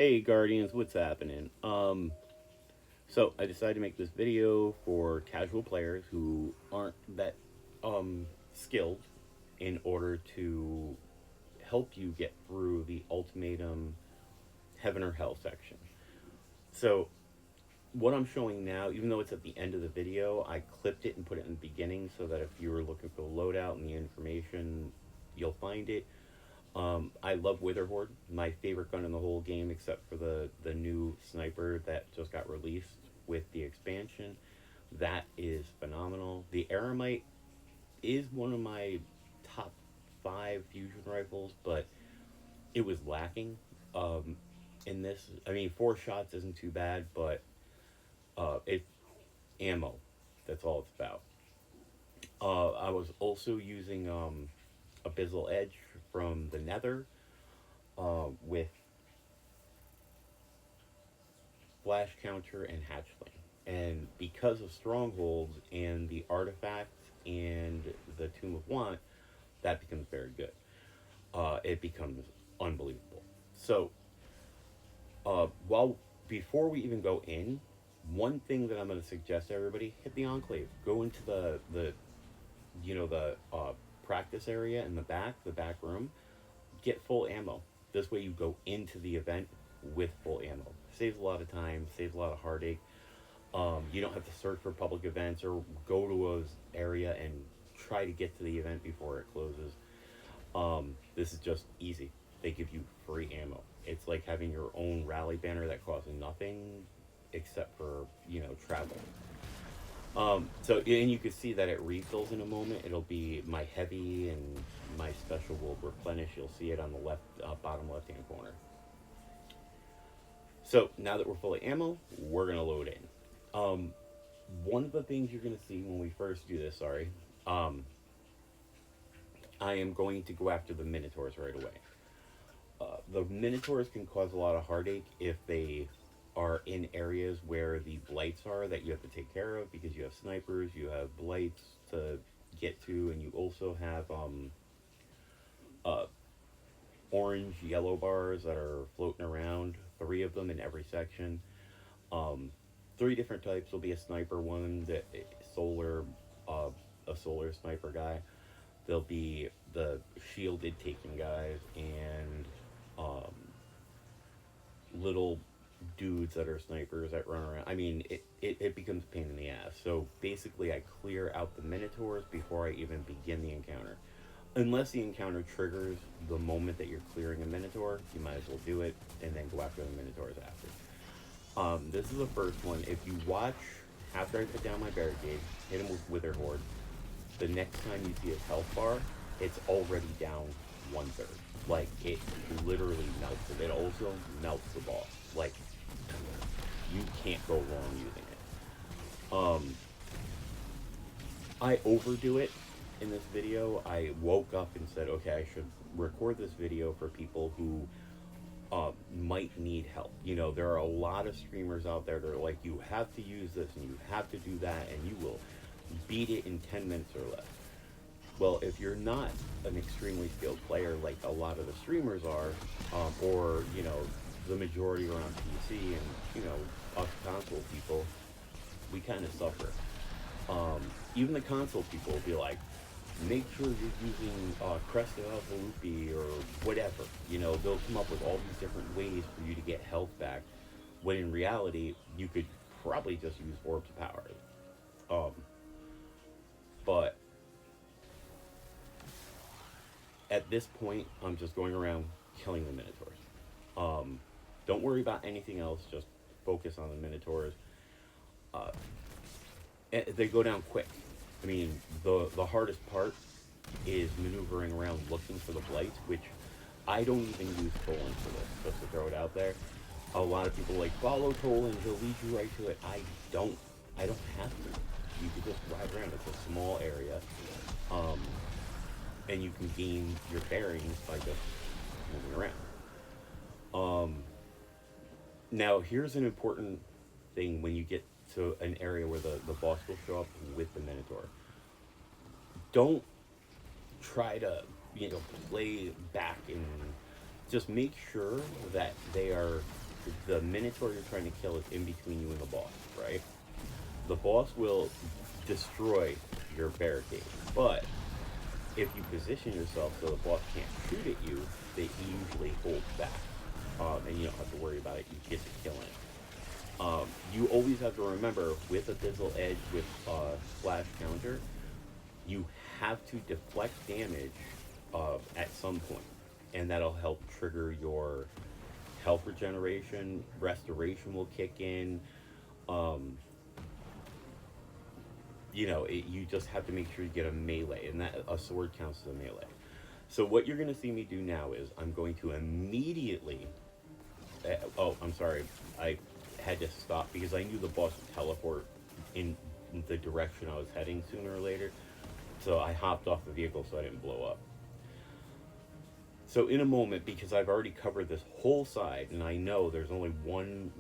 Hey Guardians, what's happening? So I decided to make this video for casual players who aren't that skilled in order to help you get through the ultimatum heaven or hell section. So what I'm showing now, even though it's at the end of the video, I clipped it and put it in the beginning so that if you were looking for the loadout and the information, you'll find it. I love Witherhoard, my favorite gun in the whole game, except for the new sniper that just got released with the expansion. That is phenomenal. The Aramite is one of my top five fusion rifles, but it was lacking in this. I mean, 4 shots isn't too bad, but it ammo. That's all it's about. I was also using Abyssal Edge from the Nether with flash counter and hatchling. And because of strongholds and the artifacts and the Tomb of Want, that becomes very good. It becomes unbelievable. So, while before we even go in, one thing that I'm going to suggest to everybody: hit the enclave. Go into the practice area in the back room. Get full ammo. This way, you go into the event with full ammo. Saves a lot of time. Saves a lot of heartache. You don't have to search for public events or go to an area and try to get to the event before it closes. This is just easy. They give you free ammo. It's like having your own rally banner that costs nothing except for, travel. And you can see that it refills in a moment. It'll be my heavy and my special will replenish. You'll see it on the left, bottom left hand corner. So now that we're full of ammo, we're gonna load in. One of the things you're gonna see when we first do this, I am going to go after the Minotaurs right away. The Minotaurs can cause a lot of heartache if they are in areas where the blights are that you have to take care of, because you have snipers, you have blights to get to, and you also have orange, yellow bars that are floating around. 3 of them in every section. 3 different types. There'll be a sniper one, a solar sniper guy. There'll be the shielded taking guys and little dudes that are snipers that run around. I mean, it becomes a pain in the ass. So basically, I clear out the Minotaurs before I even begin the encounter. Unless the encounter triggers the moment that you're clearing a Minotaur, you might as well do it and then go after the Minotaurs after. This is the first one. If you watch, after I put down my barricade, hit him with Witherhoard, the next time you see his health bar, it's already down 1/3. Like, it literally melts it. It also melts the boss. Like, you can't go wrong using it. I overdo it in this video. I woke up and said, okay, I should record this video for people who might need help. There are a lot of streamers out there that are like, you have to use this and you have to do that and you will beat it in 10 minutes or less. Well, if you're not an extremely skilled player like a lot of the streamers are, or, the majority are on PC and, us console people, we kind of suffer. Even the console people will be like, make sure you're using Crest of Alpha Loopy or whatever. They'll come up with all these different ways for you to get health back, when in reality, you could probably just use Orbs of Power. But at this point, I'm just going around killing the Minotaurs. Don't worry about anything else, just focus on the Minotaurs. They go down quick. I mean, the hardest part is maneuvering around looking for the blights, which I don't even use Tolan for this, just to throw it out there. A lot of people are like, follow Tolan, he'll lead you right to it. I don't have to. You can just ride around. It's a small area. And you can gain your bearings by just moving around. Now, here's an important thing when you get to an area where the boss will show up with the Minotaur. Don't try to, play back, and just make sure that they are the Minotaur you're trying to kill is in between you and the boss, right? The boss will destroy your barricade, but if you position yourself so the boss can't shoot at you, they usually hold back, and you don't have to worry about it. You get to kill it. You always have to remember, with Abyssal Edge, with Flash Counter, you have to deflect damage at some point, and that'll help trigger your health regeneration. Restoration will kick in. You know, you just have to make sure you get a melee, and that a sword counts as a melee. So what you're going to see me do now is I'm going to immediately... oh, I'm sorry. I had to stop because I knew the boss would teleport in the direction I was heading sooner or later. So I hopped off the vehicle so I didn't blow up. So in a moment, because I've already covered this whole side, and I know there's only one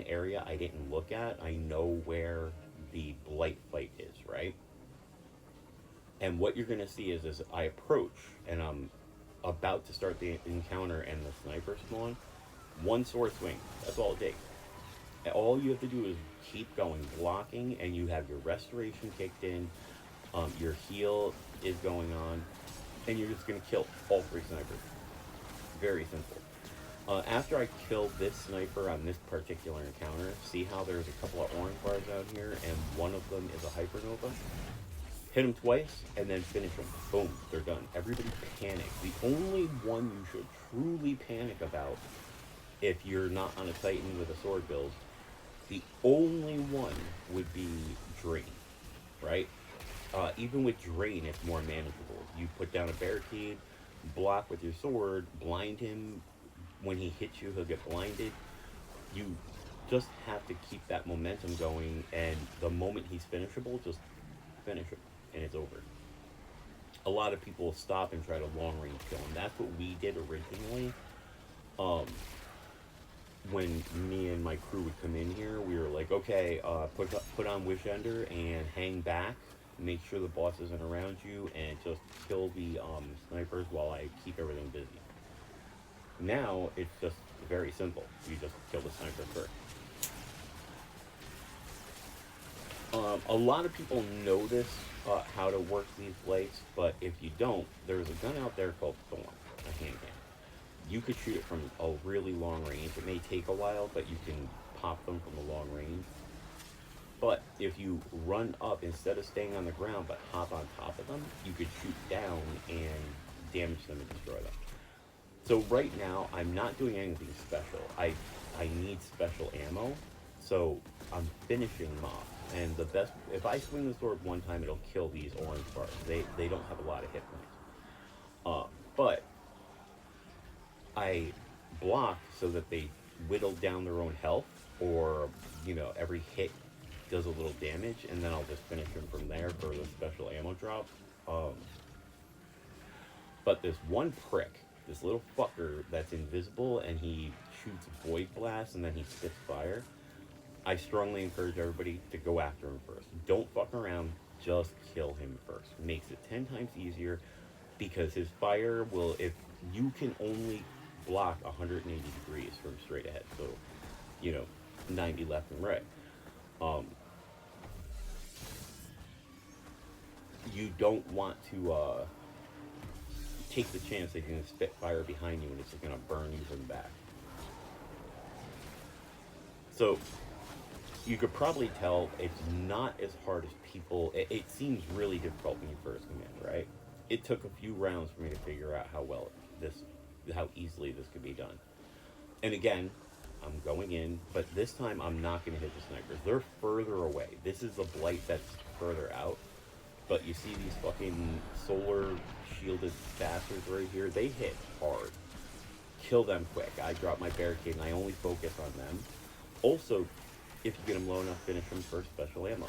area I didn't look at, I know where the blight fight is, right? And what you're going to see is as I approach, and I'm about to start the encounter and the sniper spawn, one sword swing, that's all it takes. All you have to do is keep going, blocking, and you have your restoration kicked in, your heal is going on, and you're just going to kill all 3 snipers. Very simple. After I kill this sniper on this particular encounter, see how there's a couple of orange bars out here, and one of them is a hypernova? Hit them twice, and then finish them. Boom, they're done. Everybody panic. The only one you should truly panic about, if you're not on a Titan with a sword build, the only one would be Drain, right? Even with Drain, it's more manageable. You put down a barricade, block with your sword, blind him. When he hits you, he'll get blinded. You just have to keep that momentum going, and the moment he's finishable, just finish him, and it's over. A lot of people stop and try to long-range kill him. That's what we did originally. When me and my crew would come in here, we were like, okay, put on Wish Ender and hang back. Make sure the boss isn't around you, and just kill the snipers while I keep everything busy. Now, it's just very simple. You just kill the sniper first. A lot of people know this, how to work these blights, but if you don't, there's a gun out there called Thorn, a handgun. You could shoot it from a really long range. It may take a while, but you can pop them from a long range. But if you run up, instead of staying on the ground, but hop on top of them, you could shoot down and damage them and destroy them. So right now, I'm not doing anything special. I need special ammo, so I'm finishing them off. And the best, if I swing the sword one time, it'll kill these orange bars. They don't have a lot of hit points. But I block so that they whittle down their own health, or, you know, every hit does a little damage, and then I'll just finish them from there for the special ammo drop. But this one prick, this little fucker that's invisible, and he shoots void blast and then he spits fire, I strongly encourage everybody to go after him first. Don't fuck around, just kill him first. Makes it 10 times easier, because his fire will, if you can only block 180 degrees from straight ahead, so, you know, 90 left and right. You don't want to take the chance that you're going to spit fire behind you and it's just going to burn you from the back. So you could probably tell it's not as hard as people... It seems really difficult when you first come in, right? It took a few rounds for me to figure out how easily this could be done. And again, I'm going in, but this time I'm not going to hit the snipers. They're further away. This is the blight that's further out. But you see these fucking solar shielded bastards right here? They hit hard. Kill them quick. I drop my barricade and I only focus on them. Also, if you get them low enough, finish them for special ammo.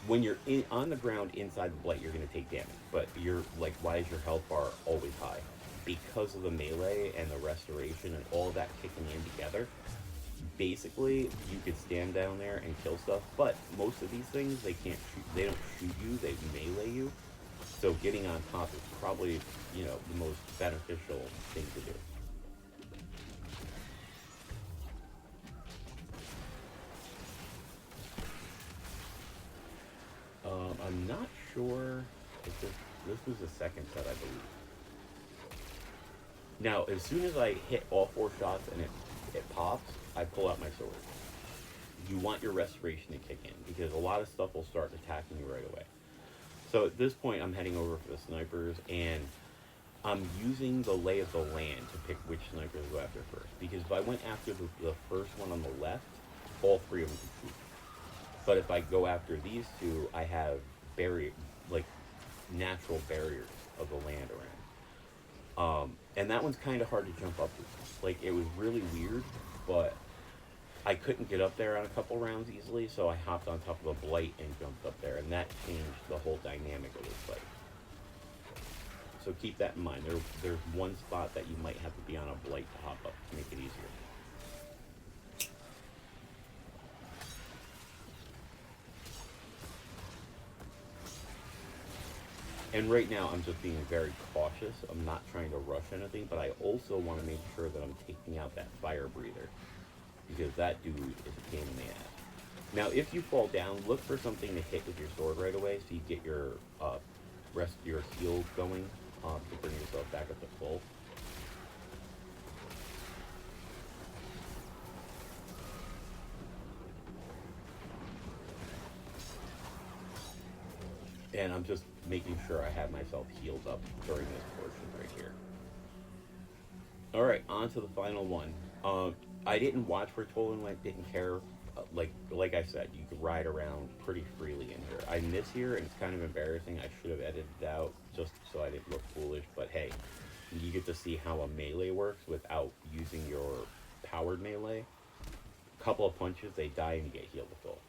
When you're on the ground inside the blight, you're going to take damage. But you're like, why is your health bar always high? Because of the melee and the restoration and all that kicking in together. Basically, you could stand down there and kill stuff, but most of these things, they can't shoot. They don't shoot you, they melee you. So getting on top is probably, you know, the most beneficial thing to do. I'm not sure if this was the second set, I believe. Now, as soon as I hit all 4 shots and it pops, I pull out my sword. You want your restoration to kick in, because a lot of stuff will start attacking you right away. So at this point, I'm heading over for the snipers, and I'm using the lay of the land to pick which snipers to go after first. Because if I went after the first one on the left, all 3 of them can shoot. But if I go after these 2, I have natural barriers of the land around. And that one's kind of hard to jump up to. Like, it was really weird, but I couldn't get up there on a couple rounds easily, so I hopped on top of a blight and jumped up there, and that changed the whole dynamic of this fight. So keep that in mind. There's one spot that you might have to be on a blight to hop up to make it easier. And right now, I'm just being very cautious. I'm not trying to rush anything, but I also want to make sure that I'm taking out that fire breather, because that dude is a pain in the ass. Now, if you fall down, look for something to hit with your sword right away, so you get your your heal going to bring yourself back up to full. And I'm just making sure I have myself healed up during this portion right here. Alright, on to the final one. I didn't watch where Tolan went, didn't care. Like I said, you could ride around pretty freely in here. I miss here, and it's kind of embarrassing. I should have edited it out just so I didn't look foolish. But hey, you get to see how a melee works without using your powered melee. A couple of punches, they die and you get healed to full.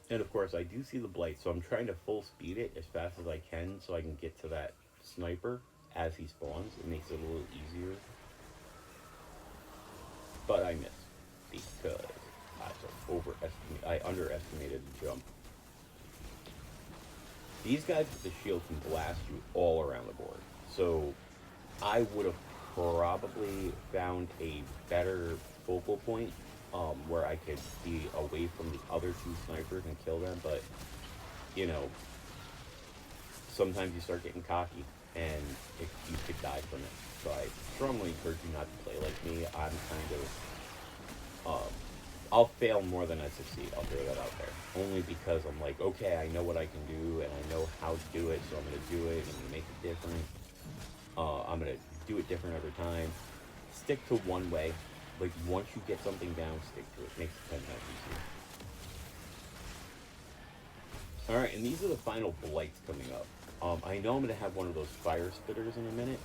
And of course, I do see the blight, so I'm trying to full speed it as fast as I can so I can get to that sniper as he spawns. It makes it a little easier. But I missed because I underestimated the jump. These guys with the shield can blast you all around the board. So I would have probably found a better focal point where I could be away from the other 2 snipers and kill them, but you know, sometimes you start getting cocky and you could die from it. So I strongly encourage you not to play like me. I'm kind of I'll fail more than I succeed. I'll throw that out there, only because I'm like, okay, I know what I can do and I know how to do it, so I'm going to do it. I'm going to make it different. I'm going to do it different every time. Stick to one way. Like, once you get something down, stick to it. Makes it 10 times easier. Alright, and these are the final blights coming up. I know I'm going to have one of those fire spitters in a minute.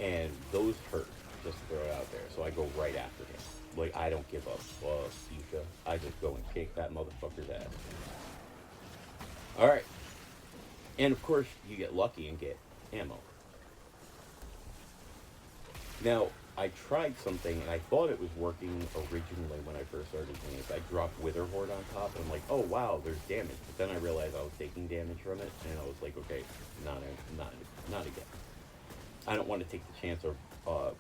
And those hurt. Just throw it out there. So I go right after him. Like, I don't give up. Fuchsia. I just go and kick that motherfucker's ass. Alright. And of course, you get lucky and get ammo. Now, I tried something, and I thought it was working originally when I first started doing this. I dropped Witherhoard on top, and I'm like, oh wow, there's damage. But then I realized I was taking damage from it, and I was like, okay, not again. I don't want to take the chance of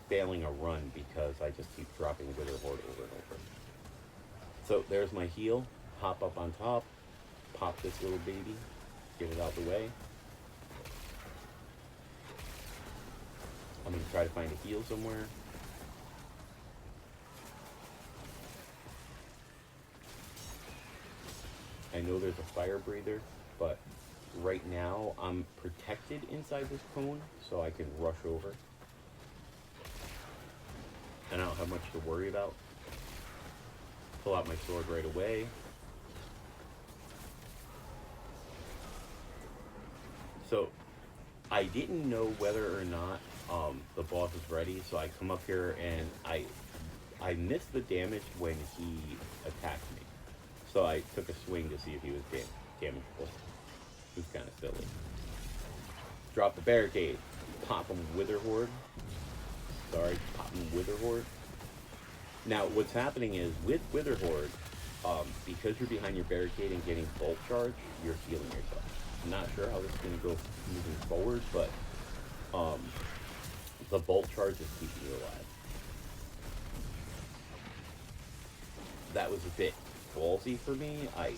failing a run because I just keep dropping Witherhoard over and over. So there's my heal. Hop up on top, pop this little baby, get it out the way. I'm going to try to find a heal somewhere. I know there's a fire breather, but right now I'm protected inside this cone, so I can rush over. And I don't have much to worry about. Pull out my sword right away. So I didn't know whether or not the boss is ready, so I come up here and I missed the damage when he attacked me. So I took a swing to see if he was damageable. It was kind of silly. Drop the barricade. Pop him Witherhoard. Sorry, pop him Witherhoard. Now, what's happening is, with Witherhoard, because you're behind your barricade and getting bolt charge, you're healing yourself. not sure how this is going to go moving forward, but um, the bolt charge is keeping you alive. That was a bit ballsy for me. I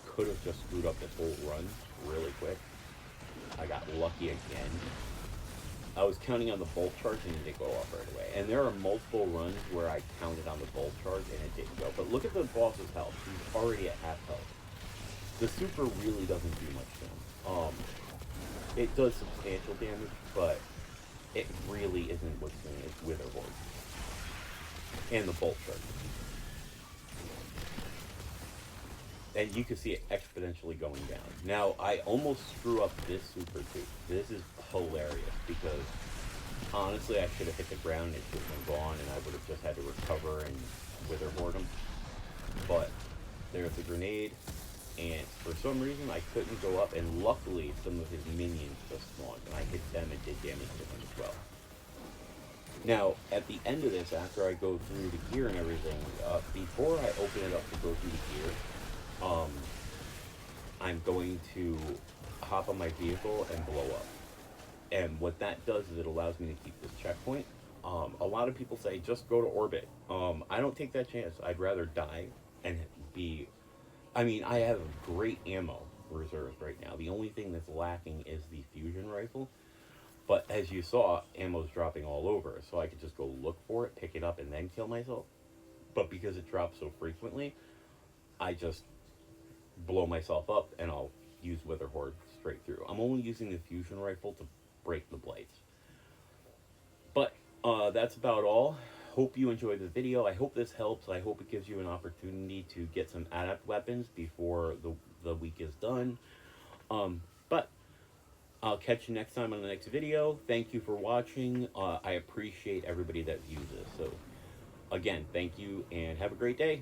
could have just screwed up this whole run really quick. I got lucky again. I was counting on the bolt charge and it didn't go off right away. And there are multiple runs where I counted on the bolt charge and it didn't go. But look at the boss's health. He's already at half health. The super really doesn't do much to him. It does substantial damage, but it really isn't what's doing it. It's Witherhoard. And the bolt charge. And you can see it exponentially going down. Now, I almost screw up this super too. This is hilarious because honestly, I should have hit the ground and it should have been gone, and I would have just had to recover and Witherhoard him. But there's the grenade, and for some reason I couldn't go up, and luckily some of his minions just spawned, and I hit them and did damage to them as well. Now, at the end of this, after I go through the gear and everything, before I open it up to go through the gear, I'm going to hop on my vehicle and blow up. And what that does is it allows me to keep this checkpoint. A lot of people say, just go to orbit. I don't take that chance. I'd rather die and be... I mean, I have great ammo reserves right now. The only thing that's lacking is the fusion rifle. But as you saw, ammo's dropping all over. So I could just go look for it, pick it up, and then kill myself. But because it drops so frequently, I just blow myself up and I'll use Witherhoard straight through. I'm only using the fusion rifle to break the blades. But that's about all. Hope you enjoyed the video. I hope this helps. I hope it gives you an opportunity to get some Adept Weapons before the week is done. But I'll catch you next time on the next video. Thank you for watching. I appreciate everybody that views this. So again, thank you and have a great day.